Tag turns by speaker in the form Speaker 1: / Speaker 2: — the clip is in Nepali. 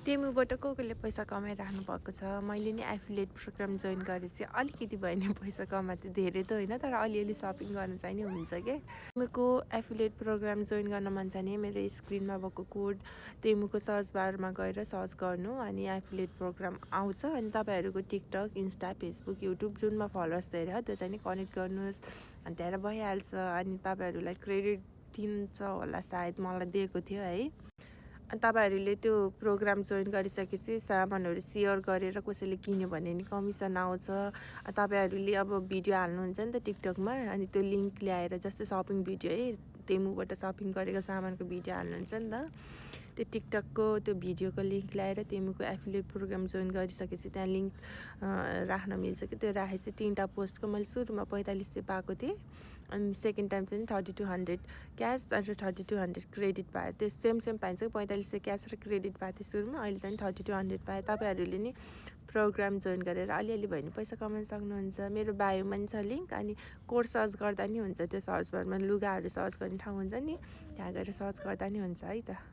Speaker 1: टेमुबाट कसले पैसा कमाइराख्नु भएको छ। मैले नि एफिलिएट प्रोग्राम जोइन गरेपछि अलिकति भए नि पैसा कमाएको धेरै त होइन, तर अलिअलि सपिङ गर्नु चाहिँ नि हुन्छ के। टेमुको एफिलिएट प्रोग्राम जोइन गर्न मन छ भने मेरो स्क्रिनमा भएको कोड टेमुको सर्च बारमा गएर सर्च गर्नु, अनि एफिलिएट प्रोग्राम आउँछ। अनि तपाईँहरूको टिकटक, इन्स्टा, फेसबुक, युट्युब जुनमा फलोवर्स धेरै त्यो चाहिँ नि कनेक्ट गर्नुहोस्, अनि त्यहाँ भइहाल्छ। अनि तपाईँहरूलाई क्रेडिट दिन्छ होला सायद, मलाई दिएको थियो है। अनि तपाईँहरूले त्यो प्रोग्राम जोइन गरिसकेपछि सामानहरू सेयर गरेर कसैले किन्यो भने नि कमिसन आउँछ। तपाईँहरूले अब भिडियो हाल्नुहुन्छ नि त टिकटकमा, अनि त्यो लिङ्क ल्याएर जस्तै सपिङ भिडियो है, टेमुबाट सपिङ गरेको सामानको भिडियो हाल्नुहुन्छ नि त, त्यो टिकटकको त्यो भिडियोको लिङ्क ल्याएर टेमुको एफिलिएट प्रोग्राम जोइन गरिसकेपछि त्यहाँ लिङ्क राख्न मिल्छ कि। त्यो राखेपछि 3टा पोस्टको मैले सुरुमा 4500 पाएको थिएँ, अनि सेकेन्ड टाइम चाहिँ 3200 क्यास र 3200 क्रेडिट पाएँ। त्यो सेम पाइन्छ कि 4500 क्यास र क्रेडिट पाएको थिएँ सुरुमा, अहिले चाहिँ 3200 पाएँ। तपाईँहरूले नि प्रोग्राम जोइन गरेर अलिअलि भयो भने पैसा कमाउन सक्नुहुन्छ। मेरो बायोमा नि छ लिङ्क, अनि कोड सर्च गर्दा नि हुन्छ, त्यो सर्च बारमा लुगाहरू सर्च गर्ने ठाउँ हुन्छ नि, त्यहाँ गएर सर्च गर्दा नि हुन्छ है त।